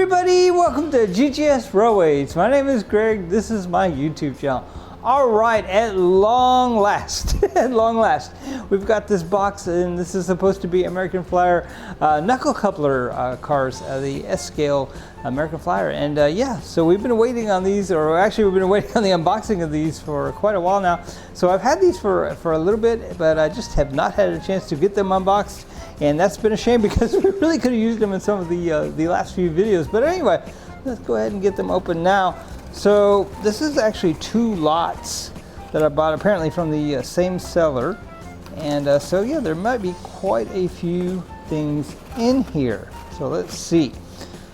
everybody, welcome to GGS Railways. My name is Greg, this is my YouTube channel. Alright, at long last, at long last, we've got this box, and this is supposed to be American Flyer knuckle coupler cars, the S-scale American Flyer. And yeah, so we've been waiting on these, or actually we've been waiting on the unboxing of these for quite a while now. So I've had these for a little bit, but I just have not had a chance to get them unboxed. And that's been a shame because we really could have used them in some of the last few videos. But anyway, let's go ahead and get them open now. So this is actually two lots that I bought apparently from the same seller. And so yeah, there might be quite a few things in here. So let's see.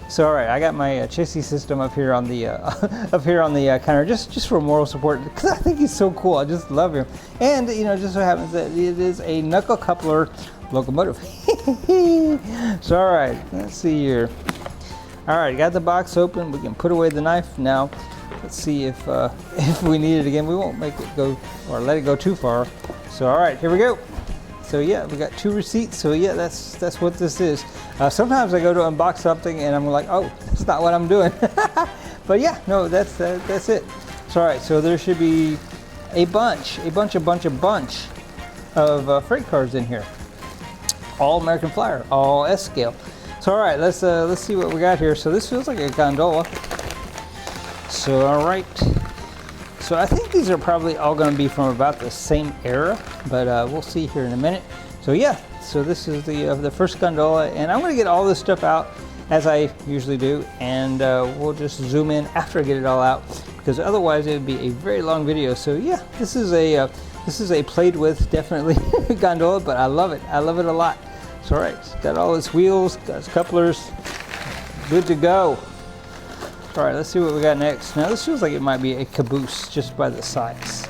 So all right, I got my chassis system up here on the counter just for moral support, because I think he's so cool. I just love him. And you know, just so happens that it is a knuckle coupler locomotive. So all right, let's see here. All right, got the box open. We can put away the knife now. Let's see if we need it again. We won't make it go or let it go too far. So all right, here we go. So yeah, we got two receipts. So yeah, that's what this is. Sometimes I go to unbox something and I'm like, oh, that's not what I'm doing. But yeah, no, that's it. So all right, so there should be a bunch of freight cars in here. All American Flyer, all S-scale. So all right, let's see what we got here. So this feels like a gondola. So all right. So I think these are probably all going to be from about the same era, but we'll see here in a minute. So yeah, so this is the first gondola, and I'm going to get all this stuff out as I usually do, and we'll just zoom in after I get it all out, because otherwise it would be a very long video. So yeah, this is a played with, definitely gondola, but I love it. I love it a lot. So all right, it's got all its wheels, got its couplers, good to go. All right, let's see what we got next. Now this feels like it might be a caboose just by the size.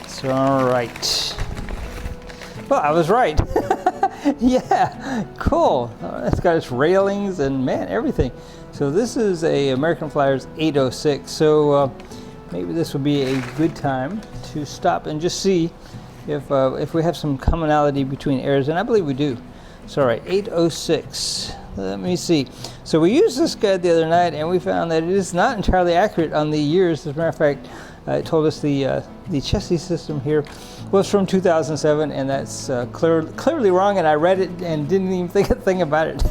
So all right. Well, I was right. Yeah, cool. It's got its railings and man, everything. So this is a American Flyer's 806. So maybe this would be a good time to stop and just see if we have some commonality between eras, and I believe we do. So all right, 806. Let me see. So we used this guide the other night, and we found that it is not entirely accurate on the years. As a matter of fact, it told us the chassis system here was from 2007, and that's clearly wrong. And I read it and didn't even think a thing about it.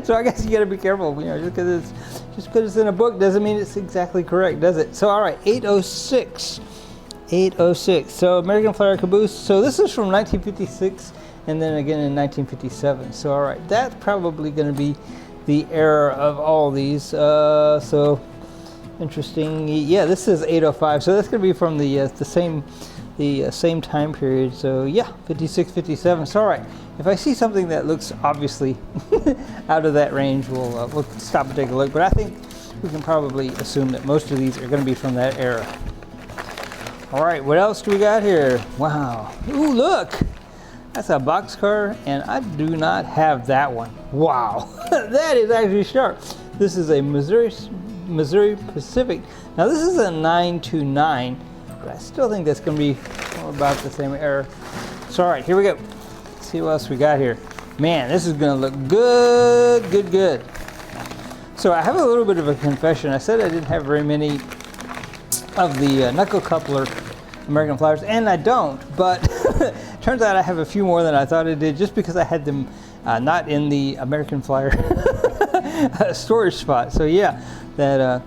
So I guess you got to be careful. You know, just because it's in a book doesn't mean it's exactly correct, does it? So all right, 806. 806. So American Flyer caboose. So this is from 1956. And then again in 1957. So all right, that's probably going to be the era of all these. So interesting. Yeah, this is 805. So that's going to be from the same time period. So yeah, 56, 57. So all right, if I see something that looks obviously out of that range, we'll stop and take a look. But I think we can probably assume that most of these are going to be from that era. All right, what else do we got here? Wow. Ooh, look. That's a boxcar, and I do not have that one. Wow, that is actually sharp. This is a Missouri Pacific. Now this is a 929, but I still think that's going to be about the same era. So all right, here we go. Let's see what else we got here. Man, this is going to look good. So I have a little bit of a confession. I said I didn't have very many of the knuckle coupler American Flyers, and I don't, but turns out I have a few more than I thought I did, just because I had them not in the American Flyer storage spot. So yeah, that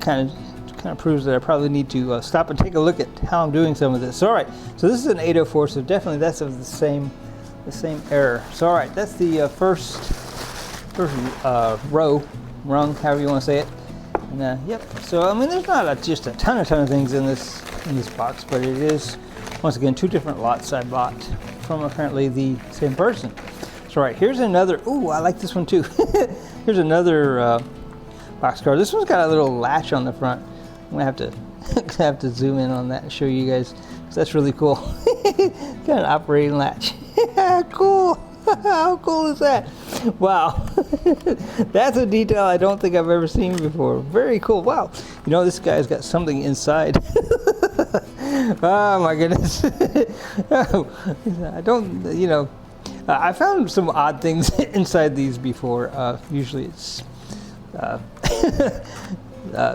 kind of proves that I probably need to stop and take a look at how I'm doing some of this. All right, so this is an 804, so definitely that's of the same era. So all right, that's the first rung, however you want to say it. And yep. So I mean, there's not just a ton of things in this box, but it is, once again, two different lots I bought from apparently the same person. So right, here's another. Ooh, I like this one too. Here's another boxcar. This one's got a little latch on the front. I'm gonna have to zoom in on that and show you guys, because that's really cool. Got an operating latch. Cool. How cool is that? Wow. That's a detail I don't think I've ever seen before. Very cool. Wow. You know, this guy's got something inside. Oh my goodness. I don't, you know, I found some odd things inside these before. Usually it's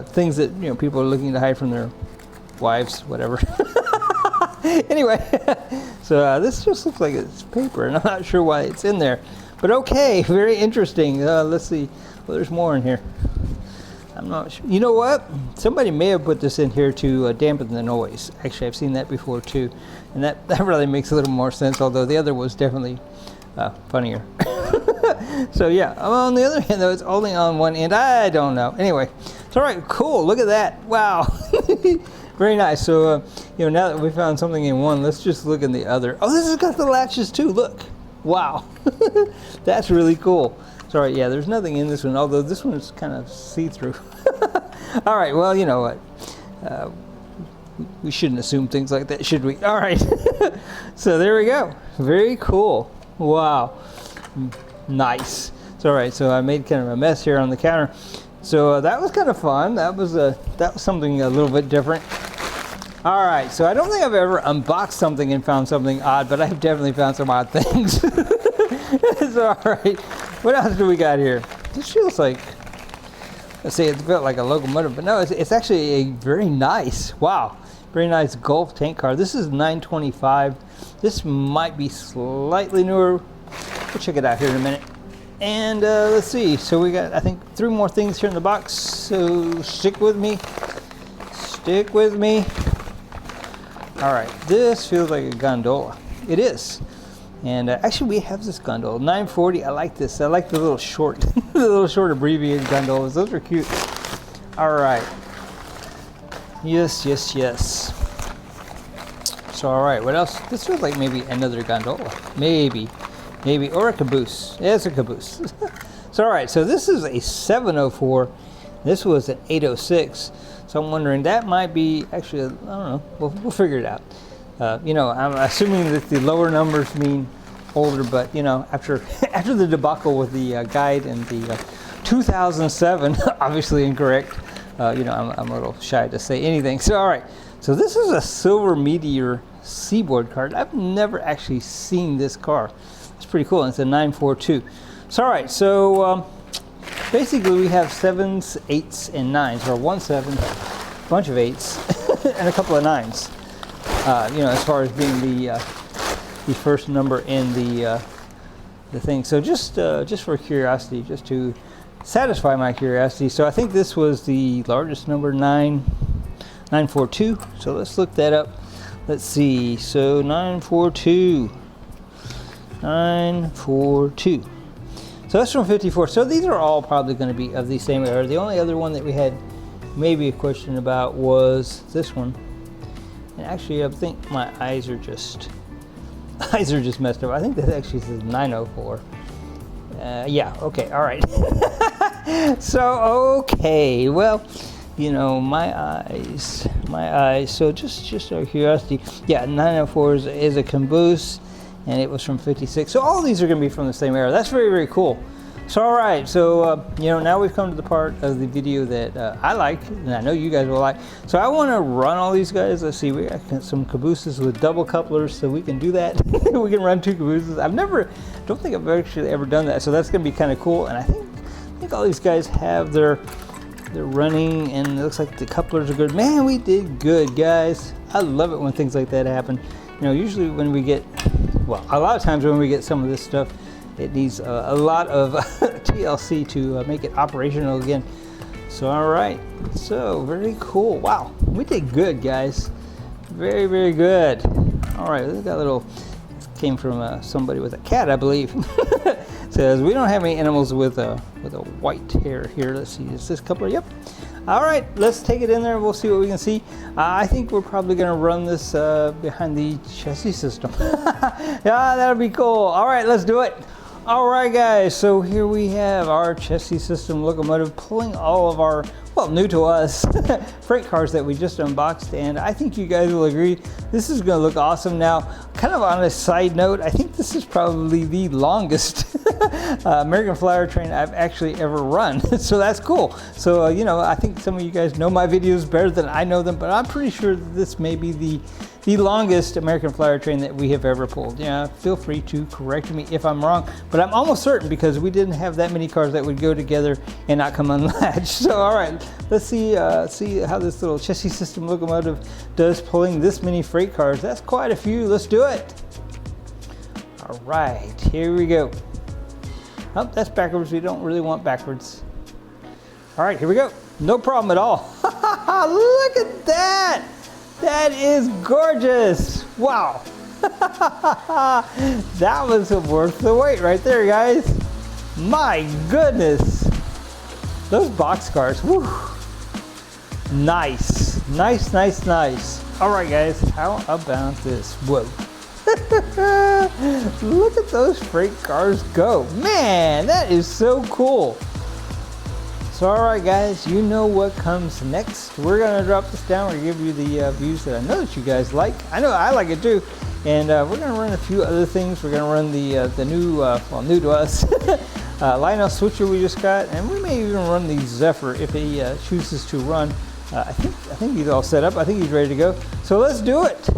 things that, you know, people are looking to hide from their wives, whatever. Anyway, so this just looks like it's paper, and I'm not sure why it's in there. But okay, very interesting. Let's see. Well, there's more in here. I'm not sure. You know what? Somebody may have put this in here to dampen the noise. Actually, I've seen that before too, and that really makes a little more sense. Although the other was definitely funnier. So yeah. On the other hand, though, it's only on one end. I don't know. Anyway, it's all right. Cool. Look at that. Wow. Very nice. So you know, now that we found something in one, let's just look in the other. Oh, this has got the latches too. Look. Wow. That's really cool. Sorry, yeah, there's nothing in this one, although this one is kind of see-through. All right, well, you know what? We shouldn't assume things like that, should we? All right. So there we go. Very cool. Wow. Nice. So, all right, so I made kind of a mess here on the counter. So that was kind of fun. That was something a little bit different. All right, so I don't think I've ever unboxed something and found something odd, but I've definitely found some odd things. So, all right, what else do we got here? This feels like, let's say it felt like a locomotive, but no, it's actually a very nice, wow, very nice Gulf tank car. This is 925. This might be slightly newer. We'll check it out here in a minute. And let's see, so we got, I think, 3 more things here in the box, so stick with me. Stick with me. All right, this feels like a gondola. It is. And actually, we have this gondola, 940. I like this. I like the little short, the little short abbreviated gondolas. Those are cute. All right. Yes, yes, yes. So, all right, what else? This feels like maybe another gondola. Maybe, or a caboose. Yeah, it's a caboose. So, all right, so this is a 704. This was an 806. So I'm wondering, that might be, actually, I don't know, we'll figure it out. You know, I'm assuming that the lower numbers mean older, but, you know, after the debacle with the guide and the 2007, obviously incorrect, you know, I'm a little shy to say anything. So, all right, so this is a Silver Meteor Seaboard card. I've never actually seen this car. It's pretty cool, and it's a 942. So, all right, so basically we have 7s, 8s, and 9s, or 1 7, a bunch of 8s, and a couple of 9s. You know, as far as being the first number in the thing. So just for curiosity, just to satisfy my curiosity. So I think this was the largest number, 942. So let's look that up. Let's see. So 942. So that's from 54. So these are all probably going to be of the same era. The only other one that we had maybe a question about was this one. And actually, I think my eyes are just messed up. I think that actually says 904. Yeah, okay, all right. So, okay, well, you know, my eyes. So just out of curiosity, yeah, 904 is a caboose, and it was from 56. So all of these are going to be from the same era. That's very, very cool. So, all right, so, you know, now we've come to the part of the video that I like, and I know you guys will like. So I want to run all these guys. Let's see, we got some cabooses with double couplers, so we can do that. We can run 2 cabooses. Don't think I've actually ever done that, so that's going to be kind of cool. And I think all these guys have they're running, and it looks like the couplers are good. Man, we did good, guys. I love it when things like that happen. You know, usually when we get, well, a lot of times when we get some of this stuff, it needs a lot of TLC to make it operational again. So, all right. So, very cool. Wow. We did good, guys. Very, very good. All right. This got a little, this came from somebody with a cat, I believe. Says, we don't have any animals with a white hair here. Let's see. Is this coupler? Yep. All right. Let's take it in there and we'll see what we can see. I think we're probably going to run this behind the chassis system. Yeah, that'll be cool. All right. Let's do it. All right, guys, so here we have our chassis system locomotive pulling all of our, well, new to us, freight cars that we just unboxed, and I think you guys will agree this is going to look awesome. Now, kind of on a side note, I think this is probably the longest American Flyer train I've actually ever run, so that's cool. So, you know, I think some of you guys know my videos better than I know them, but I'm pretty sure that this may be the longest American Flyer train that we have ever pulled. Yeah, feel free to correct me if I'm wrong, but I'm almost certain because we didn't have that many cars that would go together and not come unlatched. So all right, let's see how this little chassis system locomotive does pulling this many freight cars. That's quite a few. Let's do it. All right, here we go. Oh, that's backwards. We don't really want backwards. All right, here we go. No problem at all. Look at that. That is gorgeous. Wow. That was worth the wait right there, guys. My goodness. Those box cars. Woo. Nice. Nice, nice, nice. All right, guys. How about this? Whoa. Look at those freight cars go. Man, that is so cool. So all right, guys, you know what comes next. We're gonna drop this down. We're gonna give you the views that I know that you guys like. I know I like it too. And we're gonna run a few other things. We're gonna run the new, well, new to us, Lionel switcher we just got, and we may even run the Zephyr if he chooses to run. I think he's all set up. I think he's ready to go. So let's do it.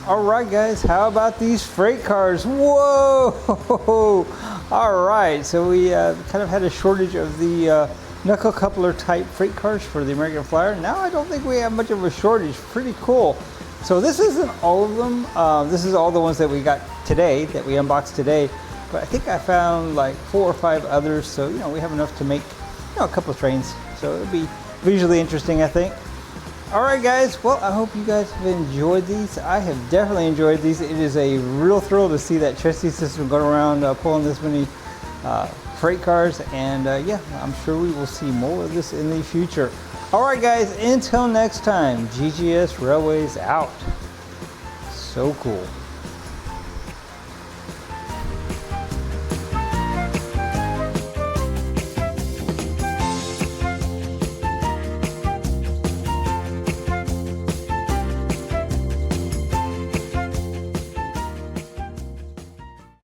All right, guys, how about these freight cars? Whoa! All right, so we kind of had a shortage of the knuckle coupler type freight cars for the American Flyer. Now I don't think we have much of a shortage. Pretty cool. So this isn't all of them. This is all the ones that we got today, that we unboxed today. But I think I found like 4 or 5 others. So, you know, we have enough to make, you know, a couple of trains. So it'll be visually interesting, I think. All right, guys. Well, I hope you guys have enjoyed these. I have definitely enjoyed these. It is a real thrill to see that chassis system going around pulling this many freight cars. And yeah, I'm sure we will see more of this in the future. All right, guys, until next time, GGS Railways out. So cool.